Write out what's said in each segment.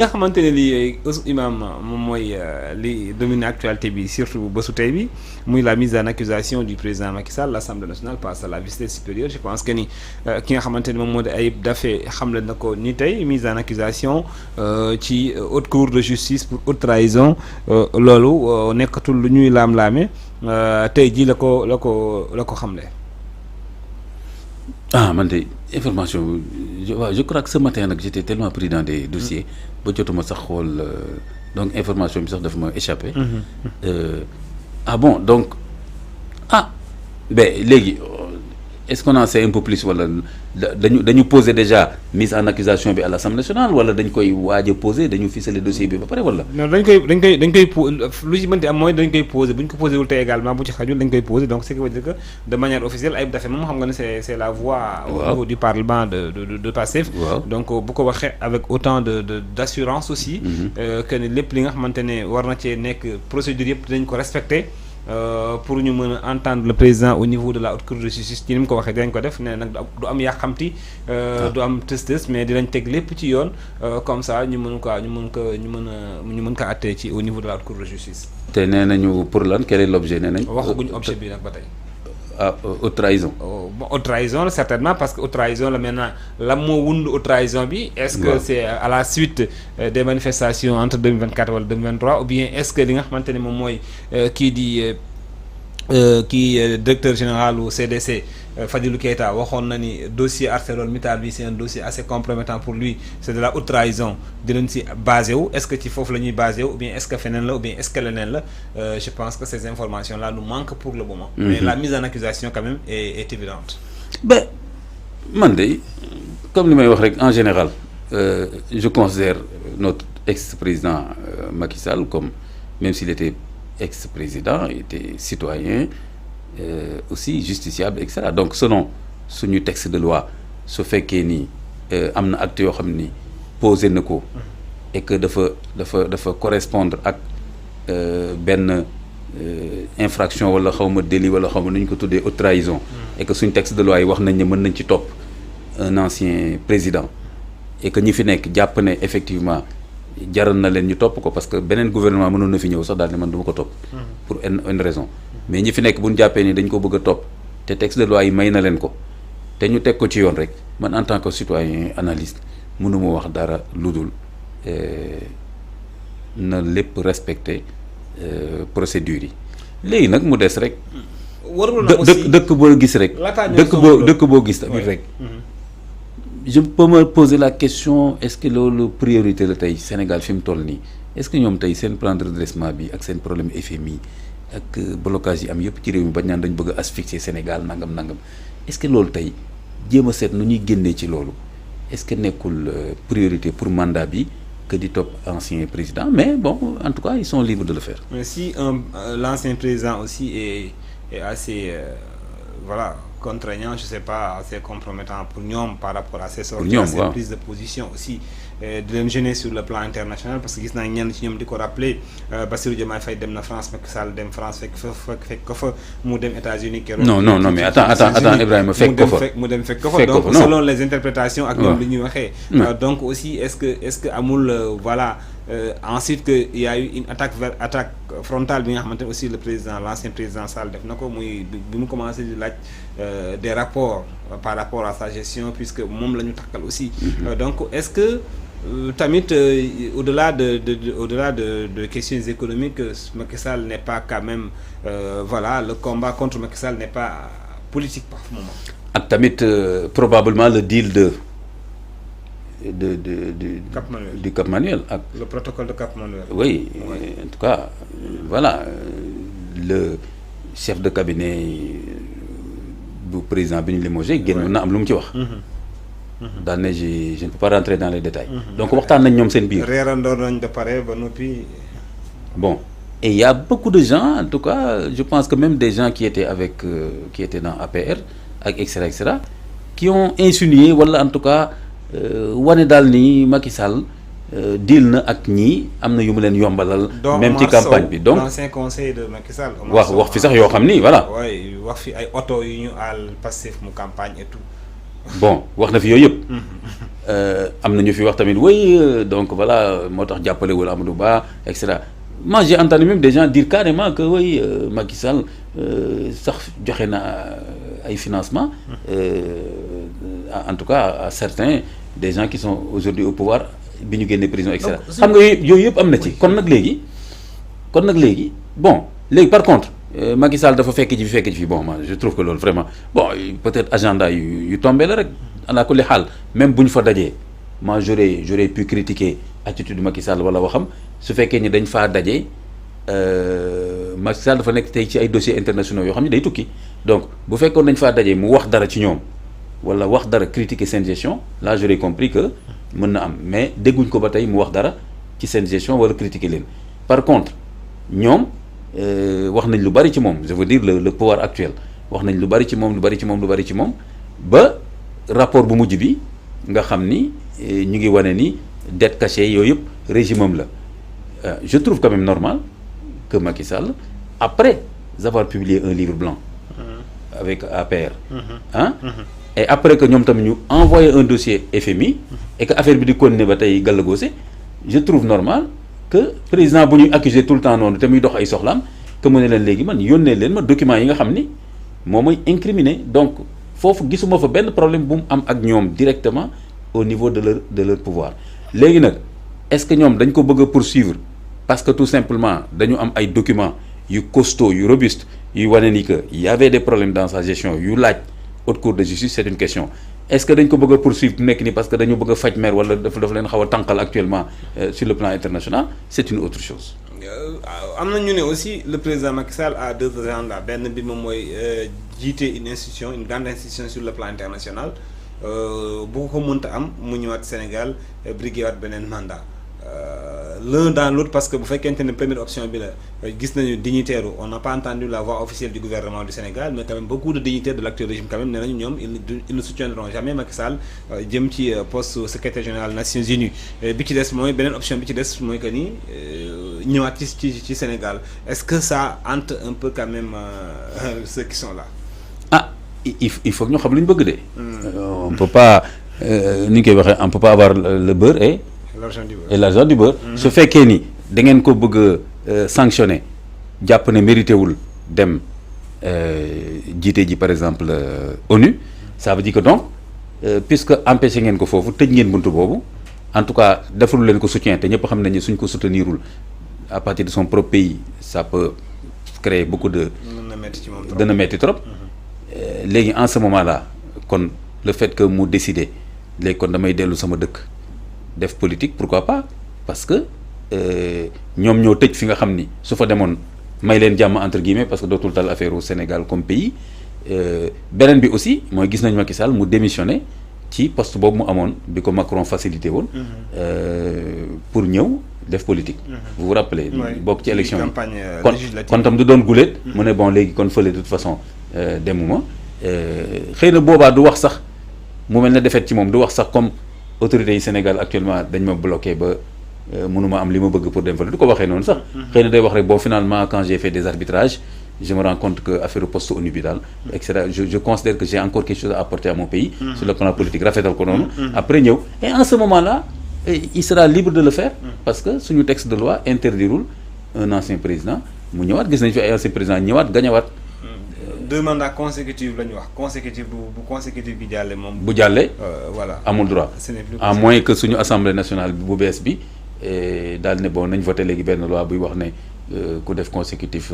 nga xamante ne lii imam moom mooy li domine actualité bi surtout bésu tey bi muy la mise en accusation du président Macky Sall l'Assemblée nationale passe à la vitesse supérieure je pense que ni ki nga xamante ne moom moo di Ayib Daffé xamle na ko ni tey mise en accusation ci haute cour de justice pour haute trahison loolu nekkatul lu ñuy laam-laame tey jii la ko xamle. Ah man de information je crois que ce matin nag j'étais tellement pris dans des dossiers ba jotuma sax xool donc information bi sax dafa ma échappé. Ah bon donc ben léegi est-ce qu'on en sait un peu plus wala dañu poser déjà mise en accusation bi à l'Assemblée nationale wala dañ koy waaj a poser dañu ficeler dossier bi ba pare wala. non dañ koy lu ci mënti am mooy dañ koy poser bu ñu ko posé wul tey également bu ci xajul dañ koy poser donc ce qui veut dire que de manière officielle Ayib Daffé moom xam nga ne c'est la voix au niveau du parlement de Pastef. donc bu ko waxee avec autant d'assurance aussi. que ne lépp li nga xamante ne war na cee nekk procédure yëpp dinañ ko respecter. pour ñu mën a entendre le président au niveau de la haute cour de justice ci ni mu ko waxee dinañ ko def nee nag du am yàqamti du am tës mais dinañ teg lépp ci yoon comme ça ñu mën ko àttee ci au niveau de la haute cour de justice. te nee nañu pour lan quel est l'objet nee nañ. waxaguñu objet bi nag ba tey. haute trahison. Bon haute trahison la certainement parce que haute trahison la maintenant la moo wund haute trahison bi. est-ce que c'est à la suite des manifestations entre 2024 wala 2023 ou bien est-ce que li nga xamante ne moom mooy kii directeur général u CDC Fadilou Keita waxoon na ni dossier ArcelorMittal bi c'est un dossier assez compromettant pour lui c'est de la haute trahison dinañ si basé wu est-ce que ci foofu la ñuy basé wu ou bien est-ce que feneen la ou bien est-ce que leneen la je pense que ces informations là nous manquent pour le moment. Mais la mise en accusation quand même est évidente. Ben man de comme li may wax rek en général je considère notre ex-président Macky Sall comme même s'il était ex-président était citoyen aussi justiciable et cetera donc selon suñu texte de loi su fekkee ni am na acte yoo xam ni posé na ko et que dafa correspondre ak benn infraction wala xawma délit wala xawma nu ñu ko tuddee haute trahison et que suñu texte de loi yi wax nañ ne mën nañ ci topp un ancien président et que ñi fi nekk jàpp ne effectivement jaral na leen ñu topp ko parce que beneen gouvernement mënoon na fi ñëw sax daal ne man du ma ko topp pour une raison mais ñi fi nekk bu ñu jàppee ni dañ ko bëgg a topp te texte de loi yi may na leen ko te ñu teg ko ci yoon rek man en tant que citoyen analyste mënuma wax dara lu dul na lépp respecter procédure yi léegi nag mu des rek dëkk boo gis rek dëkk boo gis tamit rek je peux me poser la question est-ce que loolu priorité la tey Sénégal fi mu toll nii est-ce que ñoom tey seen plan de redressement bi ak seen problème FMI ak blocage yi am yëpp ci réew mi bañ naan dañ bëgg a asphyxier Sénégal nangam est-ce que loolu tey jéem a seet nu ñuy génnee ci loolu est-ce que nekkul priorité pour mandat bi que di topp ancien président mais bon en tout cas ils sont libres de le faire. Mais si l'ancien président aussi est assez voilà contraignant je sais pas assez compromettant pour ñoom par rapport à ces sorties à ces prises de position aussi di leen gêner sur le plan international parce que gis naa ñenn ci ñoom di ko rappeler Bassirou Diomaye Faye dem na France Macky Sall dem France fekk ko fa mu dem États-Unis keroog non mais attends Ibrahima fekk ko fa mu dem fekk ko fa donc selon les interprétations ak ñoom li ñuy waxee donc aussi est-ce que amul voilà ensuite que il y a eu une attaque frontale bi nga xamante aussi l'ancien président Sall def na ko muy bi mu commencé di laaj des rapports par rapport à sa gestion puisque moom la ñu takkal aussi donc est-ce que tamit au-delà de questions économiques Macky Sall n'est pas quand même voilà le combat contre Macky Sall n'est pas politique par ce moment ak tamit probablement le deal du Cap Manuel ak le protocole de Cap Manuel oui en tout cas voilà le chef de cabinet bu président bi ñu limogé génn na am lu mu ci wax daal ne je ne peux pas rentrer dans les détails donc waxtaan nañ ñoom seen biir reerandoor nañ de pare ba noppi bon et il y a beaucoup de gens en tout cas je pense que même des gens qui étaient dans APR ak et cetera qui ont insinué wala en tout cas wane daal ni Macky Sall deal na ak ñii am na yu mu leen yombalal. même ci campagne bi donc l'ancien conseiller de Macky Sall. wax fi sax yoo xam ni voilà. oui wax fi ay oto yu ñu àll Pastef mu campagne et tout. bon wax na fi yooyu yëpp. am na ñu fi wax tamit oui donc voilà moo tax jàppale wala Amadou Ba et cetera. Moi j'ai entendu même des gens dire carrément que oui Macky Sall sax joxe na ay financement en tout cas à certains des gens qui sont aujourd'hui au pouvoir bi ñu génnee prison et cetera. xam nga yooyu yëpp am na ci kon nag léegi bon léegi par contre Macky Sall dafa fekk ci fi bon moi je trouve que loolu vraiment bon peut-être agenda yu tombé la rek ala kulli xaal même bu ñu fa dajee moi j'aurais pu critiquer attitude Macky Sall wala waxam su fekkee ni dañ faa daje Macky Sall dafa nekk tey ci ay dossiers internationaux yoo xam ne day tukki donc bu fekkoon dañ faa daje mu wax dara ci ñoom wala wax dara critiquer seen gestion là j'aurais compris que mën na am mais dégguñ ko ba tey mu wax dara ci seen gestion wala critiquer leen par contre ñoom wax nañ lu bari ci moom je veux dire le pouvoir actuel wax nañ lu bari ci moom ba rapport bu mujj bi nga xam ni ñu ngi wane ni dette cachée yooyu yëpp régime am la je trouve quand même normal que Macky Sall après avoir publié un livre blanc avec APR et après que ñoom tamit ñu envoyé un dossier FMI et que affaire bi di continuer ba tey gàllagoose je trouve normal que président bu ñuy accuser tout le temps noonu te muy dox ay soxlaam que mu ne leen léegi man yónnee leen ma documents yi nga xam ni moo may incriminé donc foofu gisuma fa benn problème bu mu am ak ñoom directement au niveau de leur pouvoir léegi nag est-ce que ñoom dañ ko bëgg a poursuivre parce que tout simplement dañu am ay documents yu costaud yu robuste yu wane ni que y avait des problèmes dans sa gestion yu laaj haute cour de justice c'est une question est-ce que dañ ko bëgg a poursuivre bu nekk nii parce que dañu bëgg a faj mer wala dafa leen xaw a tànqal actuellement sur le plan international c'est une autre chose. am na ñu ne aussi le président Macky Sall a deux agendas benn bi moom mooy jiite une grande institution sur le plan international bu ko mënta am mu ñëwaat Sénégal briguer waat beneen mandat l'un dans l'autre parce que bu fekkente ne première option bi la gis nañu dignitaire on n'a pas entendu la voix officielle du gouvernement du Sénégal mais quand même beaucoup de dignitaires de l'actuel régime quand même nee nañu ñoom ils ne soutiendront jamais Macky Sall jëm ci poste secrétaire général Nations Unies bi ci des mooy beneen option bi ci des mooy que ni ñëwaat ci Sénégal est-ce que ça hante un peu quand même ceux qui sont là. Il faut que ñu xam lu ñu bëgg de. On peut pas ni ñu koy waxee on peut pas avoir le beurre et l'argent du beurre. su fekkee ni da ngeen ko bëgg a sanctionner jàpp ne mérité wul dem jiite ji par exemple ONU ça veut dire que donc puisque empêché ngeen ko foofu tëj ngeen buntu boobu en tout cas deful leen ko soutien te ñëpp xam nañ ne suñ ko soutenirul à partir de son propre pays ça peut créer beaucoup de. dana metti trop. léegi en ce moment là kon le fait que mu décider léegi kon damay dellu sama dëkk def politique pourquoi pas parce que ñoom ñoo tëj fi nga xam ni su fa demoon may leen jàmm entre guillemets parce que dootul tal affaire au Sénégal comme pays beneen bi aussi mooy gis nañu Macky Sall mu démissionné ci poste boobu mu amoon bi ko Macron facilité woon pour ñëw def politique. vous vous rappelez bokk ci élection yi kon tam du doon guléet mu ne bon léegi kon fële de toute façon demuma xëy na boobaa du wax sax mu mel ne defet ci moom du wax sax comme autorités yi Sénégal actuellement dañ ma bloqué ba mënuma am li ma bëgg pour dem fële du ko waxee noonu sax xëy na day wax rek bon finalement quand j'ai fait des arbitrages je me rends compte que affaire poste ONU bi daal et cetera je considère que j'ai encore quelque chose à apporter à mon pays sur le plan politique rafetal ko noonu après ñëw et en ce moment là il sera libre de le faire parce que suñu texte de loi interdirul un ancien président mu ñëwaat gis nañu fi ay ancien président ñëwaat gañawaat 2 mandats consécutifs la ñu wax consécutif bu consécutif bi jàllee moom. bu jàllee. voilà amul droit. ce n'est plus à moins que suñu assemblée nationale bu bees bi daal ne bon nañ voté léegi benn loi buy wax ne ku def consécutif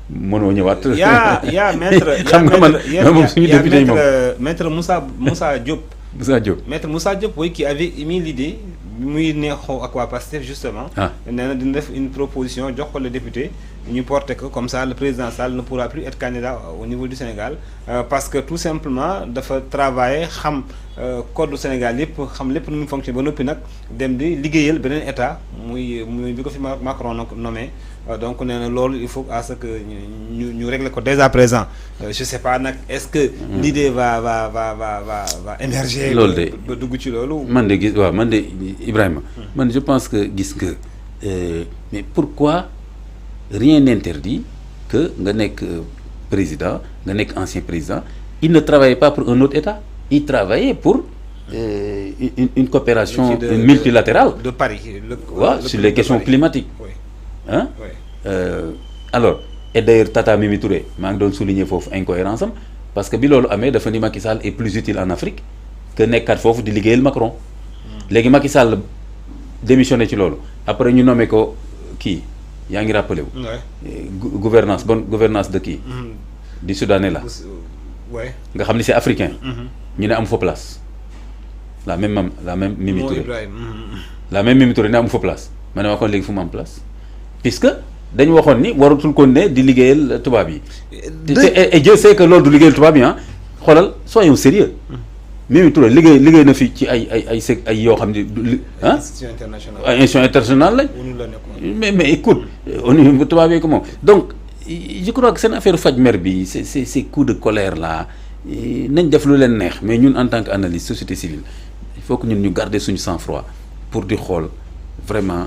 mënoo ñëwaat. yaa maître. xam nga man moom suñu député yi moom maître Moussa Diop. Maître Moussa Diop oui qui avait émis l'idée muy neexoo ak waa Pastef justement. nee na dina def une proposition jox ko le député. ñu porté ko comme ça le président Sall ne pourra plus être candidat au niveau du Sénégal parce que tout simplement dafa travailler xam code du Sénégal yëpp xam lépp nu mu fonctionne ba noppi nag dem di liggéeyal beneen état muy bi ko fi Macron nommé donc nee na loolu il faut à ce que ñu régler ko dès à présent je sais pas nag est-ce que l'idée va émerger loolu de ba dugg ci loolu man de gis waaw man de Ibrahima man je pense que gis nga mais pourquoi rien n'interdit que nga nekk président nga nekk ancien président il ne travaillait pas pour un autre État il travaillait pour une coopération multilatérale de Paris sur les questions climatiques. Oui. Hein? Oui. Alors et d'ailleurs Tata Mimi Touré maa ngi doon souligner foofu incohérence am parce que bi loolu amee dafa ni Macky Sall est plus utile en Afrique que nekkaat foofu di liggéeyal Macron. léegi Macky Sall démissionné ci loolu après ñu nommé ko kii yaa ngi rappelé wu. gouvernance bonne gouvernance de kii. du Soudanais là. nga xam ni c'est africain. ñu ne am fa place. la même Mimi Touré la même Mimi Touré ne am fa place ma ne waa kon léegi fu mu am place puisque dañu waxoon ni waratul ko ne di liggéeyal tubaab yi. et Dieu sait que loolu du liggéeyal tubaab yi ah xoolal soyons sérieux Mimi Touré liggéey na fi ci ay yoo xam ne ah. institution internationale lañ. mais écoute au niveau tubaab yi ko moom donc je crois que seen affaire faj mer bi c'est coup de colère là nañ def lu leen neex mais ñun en tant que analyste société civile il faut que ñun ñu garder suñu sang-froid pour di xool vraiment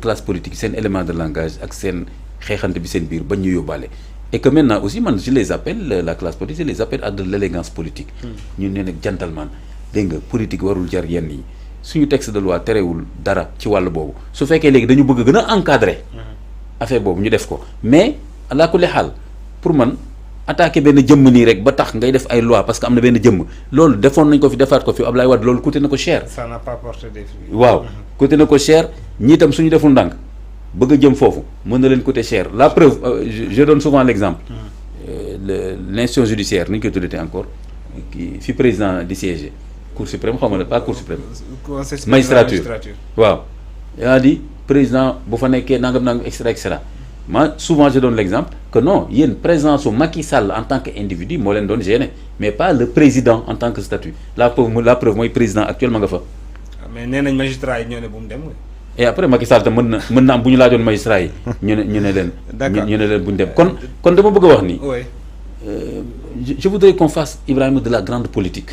classe politique seen élément de langage ak seen xeexante bi seen biir bañ ñu yóbbaale. et que maintenant aussi man je les appelle la classe politique je les appelle à de l'élégance politique. ñun nee nag gentleman dégg nga politique warul jar yenn yi suñu texte de loi terewul dara ci wàll boobu su fekkee léegi dañu bëgg gën a encadrer. affaire boobu ñu def ko mais alaa kulli xaal pour man attaquer benn jëmm nii rek ba tax ngay def ay loi parce que am na benn jëmm loolu defoon nañ ko fi defaat ko fi Ablaye Wade loolu coûté na ko cher. ça n'a pas porté des fruits. waaw coûté na ko cher ñii itam suñu deful ndànk bëgg a jëm foofu mën na leen coûter cher la preuve je donne souvent l'exemple. L'institution judiciaire ni ñu koy tuddee encore kii fi président di siéger cour suprême xaw ma ne pas cour suprême. magistrature waaw. yaa di président bu fa nekkee nangam et cetera moi souvent je donne l'exemple que non yéen présence su Macky Sall en tant que individu moo leen doon gêner mais pas le président en tant que statut la preuve mooy président actuellement nga fa. mais nee nañ magistrat yi ñoo ne bu mu dem. et après Macky Sall tam mën na am bu ñu laajoon magistrat yi ñu ne leen. d'accord ñu ne leen bu ñu dem kon dama bëgg a wax ni. je voudrais qu'on fasse Ibrahima de la grande politique.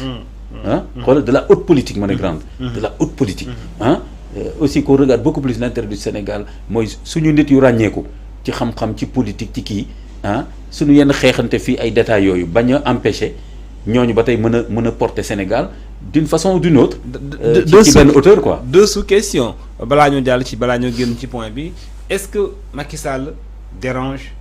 xoolal de la haute politique ma ne grande. de la haute politique. aussi qu'on regarde beaucoup plus l'intérêt du Sénégal mooy suñu nit yu ràññeeku ci xam-xam ci politique ci kii suñu yenn xeexante fii ay détails yooyu bañ a empêcher ñooñu ba tey mën a porter Sénégal d'une façon ou d'une autre. ci benn hauteur quoi. deux sous-questions balaa ñoo jàll ci balaa ñoo génn ci point bi est-ce que Macky Sall dérange